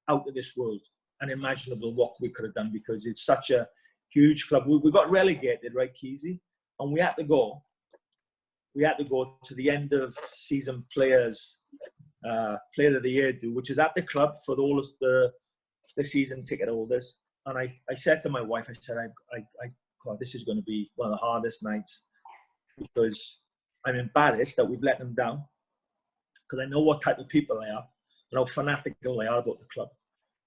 out of this world, unimaginable what we could have done, because it's such a huge club. We got relegated, right, Keezy? And we had to go to the end of season player of the year do, which is at the club for all of the season ticket holders. And I said to my wife, I said, God, this is going to be one of the hardest nights, because I'm embarrassed that we've let them down, because I know what type of people they are and how fanatical they are about the club.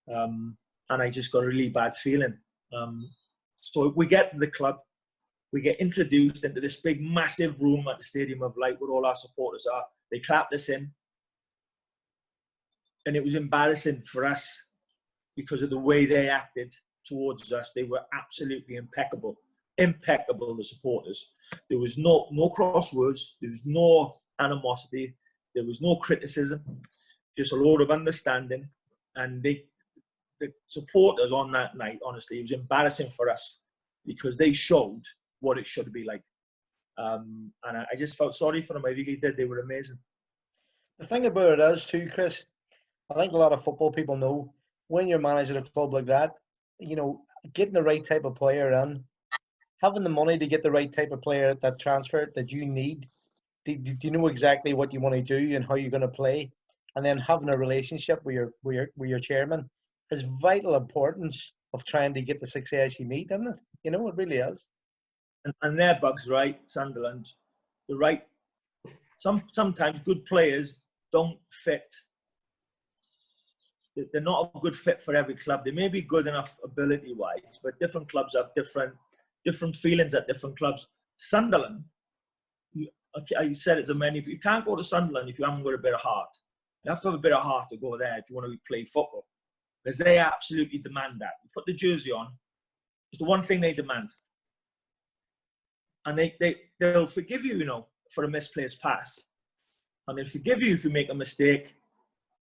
And I just got a really bad feeling. So we get to the club, we get introduced into this big, massive room at the Stadium of Light where all our supporters are. They clapped us in. And it was embarrassing for us because of the way they acted towards us. They were absolutely impeccable, the supporters. There was no crosswords. There was no animosity. There was no criticism. just a load of understanding. And the supporters on that night, honestly, it was embarrassing for us because they showed what it should be like. And I just felt sorry for them. I really did. They were amazing.
The thing about it is too, Chris, I think a lot of football people know when you're managing a club like that, you know, getting the right type of player in, having the money to get the right type of player, that transfer that you need. Do you know exactly what you want to do and how you're going to play? And then having a relationship with your chairman is vital importance of trying to get the success you need, isn't it? You know, it really is.
And their bugs, right, Sunderland, the right. Sometimes good players don't fit. They're not a good fit for every club. They may be good enough ability-wise, but different clubs have different feelings at different clubs. Sunderland, I said it to many people, you can't go to Sunderland if you haven't got a bit of heart. You have to have a bit of heart to go there if you want to play football. Because they absolutely demand that. You put the jersey on, it's the one thing they demand. And they'll forgive you, you know, for a misplaced pass. And they'll forgive you if you make a mistake,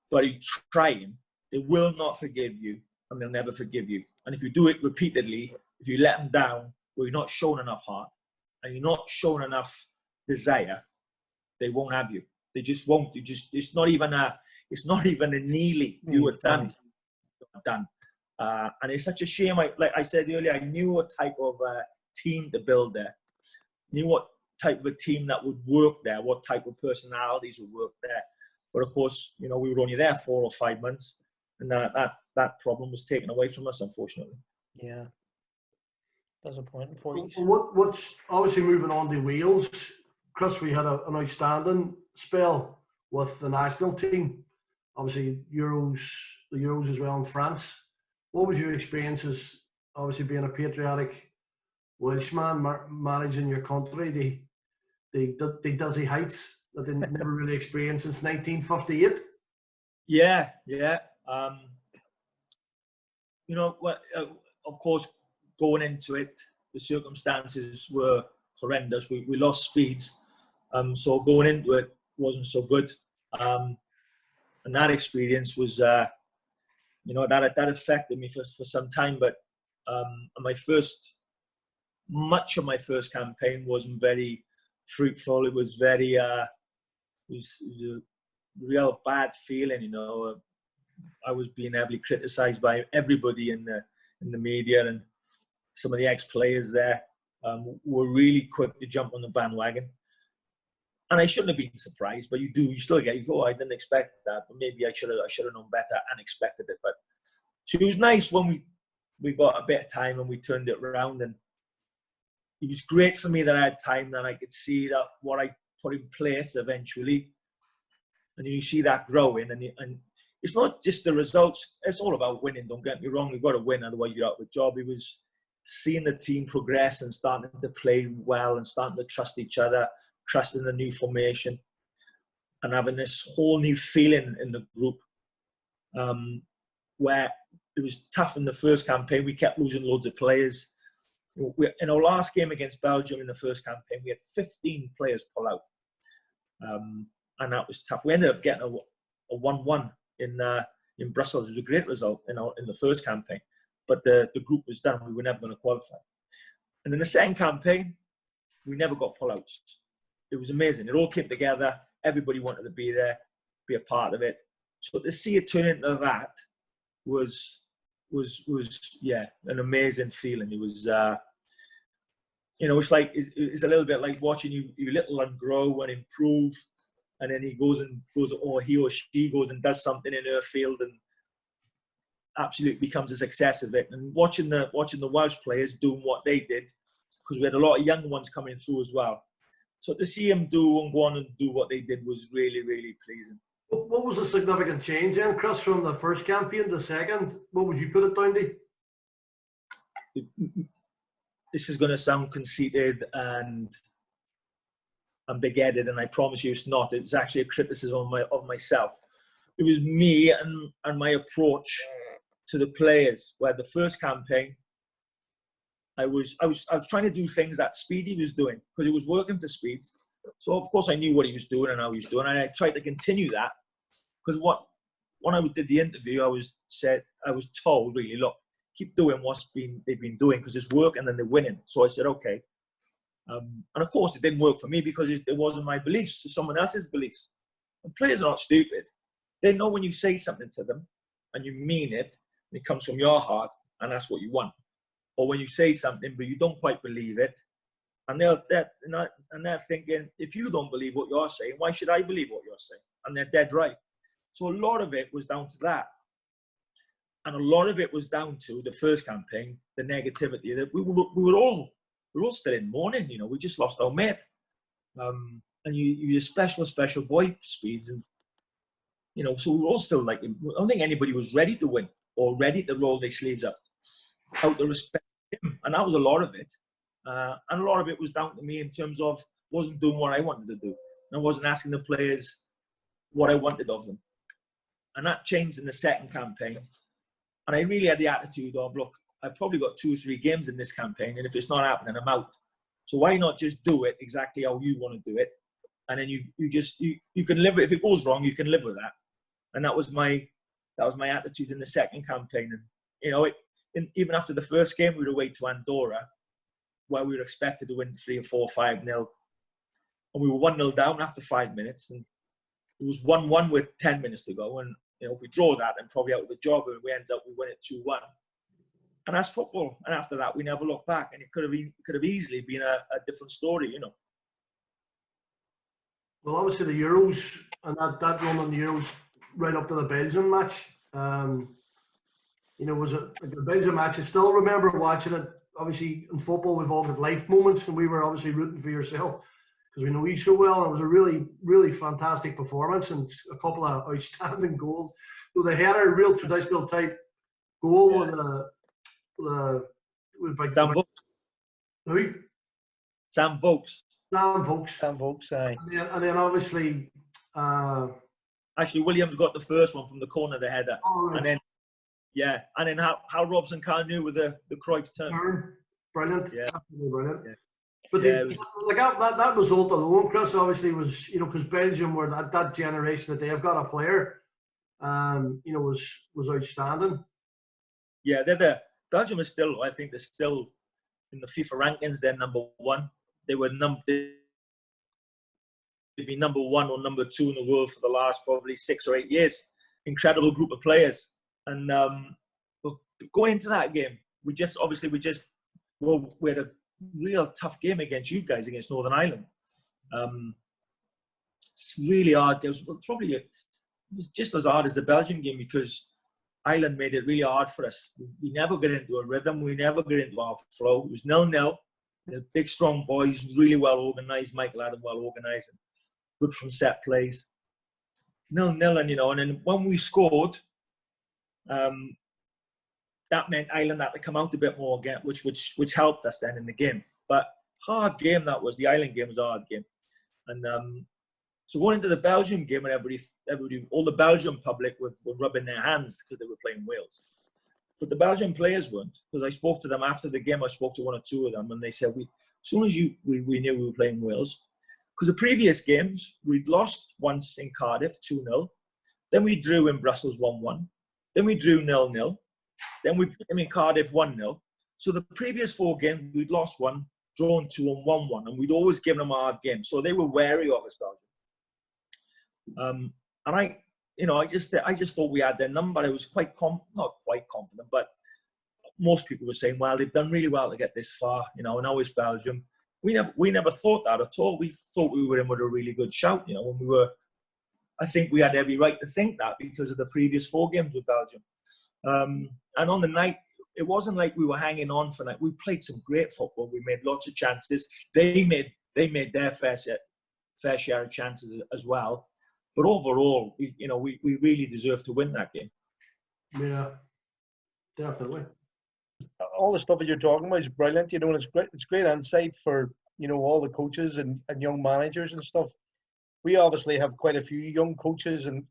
but you trying. They will not forgive you, and they'll never forgive you. And if you do it repeatedly, if you let them down, or you're not showing enough heart, and you're not showing enough desire, they won't have you. They just won't. It's not even a nearly. You were done. And it's such a shame. Like I said earlier, I knew what type of team to build there. Knew what type of a team that would work there, what type of personalities would work there. But of course, you know, we were only there 4 or 5 months, and that problem was taken away from us, unfortunately.
Yeah. Disappointing for you.
What's obviously moving on to Wales, Chris, we had an outstanding spell with the national team. Obviously, the Euros as well in France. What was your experiences, obviously being a patriotic Welshman managing your country, the dizzy heights that they never really experienced since 1958?
Yeah. You know, of course, going into it, the circumstances were horrendous. We lost speed, so going into it wasn't so good. And that experience was, you know, that affected me for some time. But much of my first campaign wasn't very fruitful. It was very, it was a real bad feeling, you know. I was being heavily criticised by everybody in the media, and some of the ex-players there were really quick to jump on the bandwagon. And I shouldn't have been surprised, but you still go, I didn't expect that, but maybe I should have known better and expected it. But so it was nice when we got a bit of time and we turned it around, and it was great for me that I had time, that I could see that what I put in place eventually, and you see that growing, and it's not just the results, it's all about winning, don't get me wrong, you've got to win, otherwise you're out of a job. It was seeing the team progress and starting to play well and starting to trust each other, trusting the new formation, and having this whole new feeling in the group, where it was tough in the first campaign. We kept losing loads of players. In our last game against Belgium in the first campaign, we had 15 players pull out, and that was tough. We ended up getting a 1-1 in Brussels. It was a great result in the first campaign, but the group was done. We were never going to qualify. And in the second campaign, we never got pull-outs. It was amazing. It all came together. Everybody wanted to be there, be a part of it. So to see it turn into that was an amazing feeling. It was, you know, it's a little bit like watching your little one grow and improve, and then he or she goes and does something in her field and absolutely becomes a success of it. And watching the Welsh players doing what they did, because we had a lot of young ones coming through as well. So to see them do and go on and do what they did was really, really pleasing.
What was the significant change then, Chris, from the first campaign to the second? What would you put it down to?
This is going to sound conceited and big-headed, and I promise you it's not. It's actually a criticism of myself. It was me and my approach to the players, where the first campaign, I was trying to do things that Speedy was doing, because it was working for Speeds. So of course I knew what he was doing and how he was doing, and I tried to continue that, because what when I did the interview, I was told, really, look, keep doing they've been doing because it's working and they're winning. So I said, okay. And of course, it didn't work for me because it wasn't my beliefs, it's someone else's beliefs. And players are not stupid. They know when you say something to them and you mean it, and it comes from your heart, and that's what you want. Or when you say something but you don't quite believe it, and they're thinking, if you don't believe what you're saying, why should I believe what you're saying? And they're dead right. So a lot of it was down to that. And a lot of it was down to the first campaign, the negativity that we were all still in mourning. You know, we just lost our mate. And you're special boy, Speeds. And, you know, so we were all still like, I don't think anybody was ready to win or ready to roll their sleeves up out of respect for him. And that was a lot of it. And a lot of it was down to me in terms of wasn't doing what I wanted to do. And I wasn't asking the players what I wanted of them. And that changed in the second campaign. And I really had the attitude of, look, I've probably got 2 or 3 games in this campaign, and if it's not happening, I'm out. So why not just do it exactly how you want to do it? And then you can live with it. If it goes wrong, you can live with that. And that was my attitude in the second campaign. And, you know, even after the first game, we were away to Andorra, where we were expected to win 3 or 4 or 5-0. And we were 1-0 down after 5 minutes. And it was 1-1 with 10 minutes to go. And, you know, if we draw that, then probably out of the job, and we win it 2-1. And that's football. And after that, we never looked back. And it could have easily been a different story, you know.
Well, obviously the Euros and that run on the Euros right up to the Belgium match, you know, was a Belgium match. I still remember watching it. Obviously, in football, we've all got life moments, and we were obviously rooting for yourself because we know you so well. And it was a really, really fantastic performance and a couple of outstanding goals. So they had a real traditional type goal with
Sam Vokes.
Who?
Sam Vokes.
Sam Vokes, aye.
And then obviously...
Actually, Williams got the first one from the corner, the header.
Oh, right.
And then how Robson Carnew with the Cruyff turn.
Brilliant.
Yeah.
Absolutely brilliant.
Yeah.
But that result alone, Chris, obviously was, you know, because Belgium were that generation that they have got a player, you know, was outstanding.
Yeah, Belgium is still, I think they're still in the FIFA rankings, they're number 1. They've been number 1 or number 2 in the world for the last probably 6 or 8 years. Incredible group of players. And going into that game, we had a real tough game against you guys, against Northern Ireland. It's really hard. It was just as hard as the Belgian game because Ireland made it really hard for us. We never got into a rhythm. We never got into our flow. It was 0-0. The big, strong boys, really well organised. Michael Adam well organised. Good from set plays. 0-0, and, you know, and then when we scored, that meant Ireland had to come out a bit more again, which helped us then in the game. But hard game that was. The Ireland game was a hard game. And so going into the Belgium game, and everybody, all the Belgian public were rubbing their hands because they were playing Wales. But the Belgian players weren't, because I spoke to them after the game. I spoke to 1 or 2 of them, and they said, as soon as we knew we were playing Wales, because the previous games, we'd lost once in Cardiff, 2-0. Then we drew in Brussels 1-1. Then we drew 0-0. Then we beat them in Cardiff 1-0. So the previous 4 games, we'd lost 1, drawn 2 and 1-1. And we'd always given them a hard game. So they were wary of us, Belgium. And I just thought we had their number. I was not quite confident, but most people were saying, well, they've done really well to get this far, you know, and now it's Belgium. We never thought that at all. We thought we were in with a really good shout, you know, when I think we had every right to think that because of the previous 4 games with Belgium. And on the night, it wasn't like we were hanging on for night. We played some great football. We made lots of chances. They made their fair share of chances as well. But overall, we really deserved to win that game.
Yeah, definitely.
All the stuff that you're talking about is brilliant, you know, and it's great insight for, you know, all the coaches and young managers and stuff. We obviously have quite a few young coaches and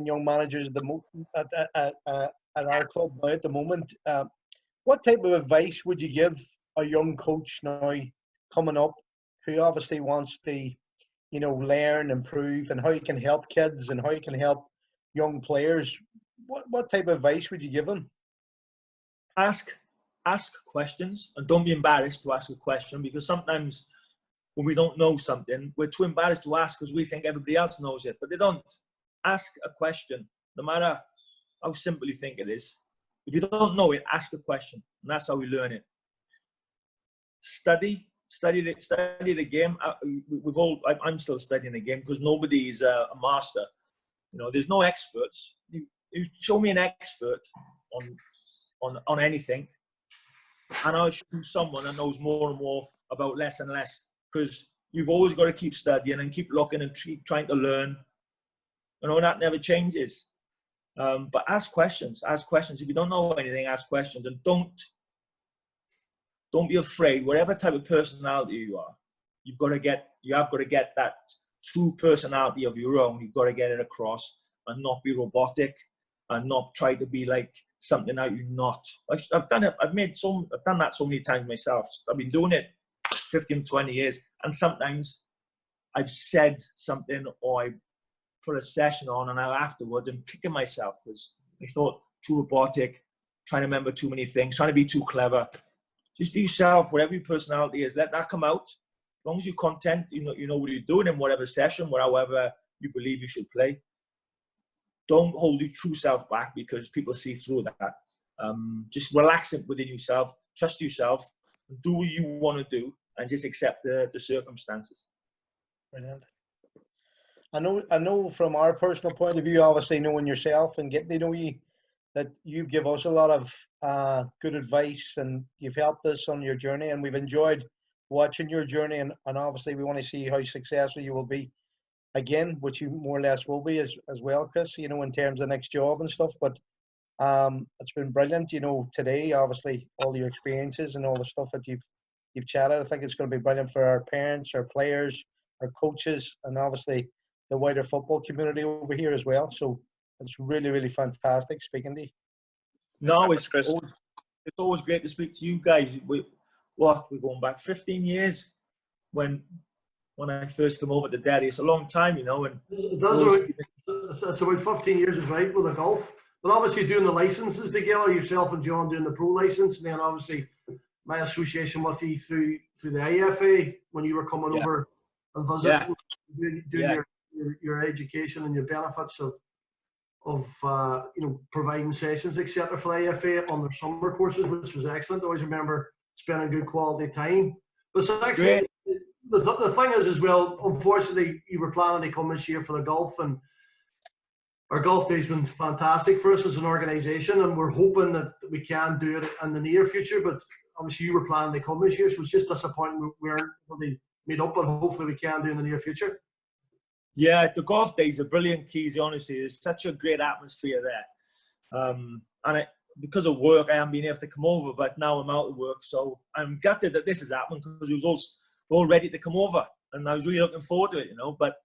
young managers at our club now at the moment. What type of advice would you give a young coach now coming up who obviously wants to, you know, learn, improve, and how you can help kids and how you can help young players, what type of advice would you give them?
Ask questions, and don't be embarrassed to ask a question, because sometimes when we don't know something, we're too embarrassed to ask because we think everybody else knows it, but they don't. Ask a question, no matter how simple you think it is. If you don't know it, ask a question, and that's how we learn it. Study the game. I'm still studying the game because nobody is a master. You know, there's no experts. You show me an expert on anything, and I'll show you someone that knows more and more about less and less, because you've always got to keep studying and keep looking and keep trying to learn. You know, that never changes. But ask questions. Ask questions. If you don't know anything, ask questions, and don't be afraid. Whatever type of personality you are, you have got to get that true personality of your own. You've got to get it across and not be robotic and not try to be like something that you're not. I've done it. I've done that so many times myself. I've been doing it 15, 20 years, and sometimes I've said something or I've put a session on, and afterwards I'm kicking myself because I thought too robotic, trying to remember too many things, trying to be too clever. Just be yourself, whatever your personality is. Let that come out. As long as you're content, you know what you're doing in whatever session, however you believe you should play. Don't hold your true self back because people see through that. Just relax it within yourself, trust yourself, do what you want to do, and just accept the circumstances.
Brilliant. I know from our personal point of view, obviously knowing yourself and getting to know you, that you give us a lot of good advice, and you've helped us on your journey, and we've enjoyed watching your journey, and obviously we want to see how successful you will be again, which you more or less will be as well, Chris, you know, in terms of the next job and stuff. But it's been brilliant, you know, today, obviously all your experiences and all the stuff that you've chatted. I think it's going to be brilliant for our parents, our players, our coaches, and obviously the wider football community over here as well. So it's really, really fantastic speaking to you.
No, it's always great to speak to you guys. We're going back 15 years when I first came over to Derry. It's a long time, you know. And
it's about 15 years is right with the golf. But obviously doing the licenses together, yourself and John doing the pro license, and then obviously my association with you through the IFA when you were coming over and visiting, doing your education and your benefits of you know, providing sessions, etc. for the IFA on their summer courses, which was excellent. I always remember spending good quality time. But so actually, the thing is as well, unfortunately, you were planning to come this year for the golf, and our golf day's been fantastic for us as an organisation, and we're hoping that we can do it in the near future. But obviously, you were planning to come this year, so it's just disappointing we weren't really made up, but hopefully we can do in the near future.
Yeah, the golf days are brilliant, Keezy, honestly. There's such a great atmosphere there. Because of work, I haven't been able to come over, but now I'm out of work, so I'm gutted that this has happened because we was all ready to come over, and I was really looking forward to it, you know. But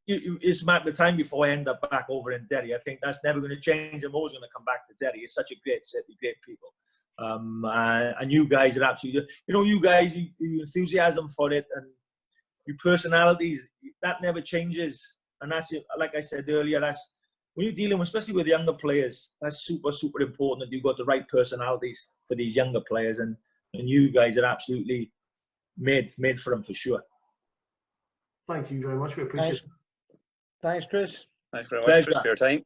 it's a matter of time before I end up back over in Derry. I think that's never going to change. I'm always going to come back to Derry. It's such a great city, great people. And you guys are absolutely, you know, you guys, your enthusiasm for it and your personalities, that never changes. And that's, like I said earlier, that's when you're dealing with, especially with younger players, that's super, super important that you've got the right personalities for these younger players. And you guys are absolutely made for them for sure.
Thank you very much. We appreciate it.
Thanks, Chris.
Thanks very much, Chris, for your time.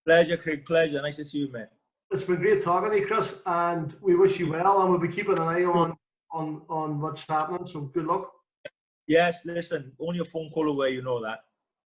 Pleasure, Craig. Pleasure. Nice to see you, mate.
It's been great talking to you, Chris, and we wish you well, and we'll be keeping an eye on what's happening. So good luck.
Yes, listen, only a phone call away, you know that.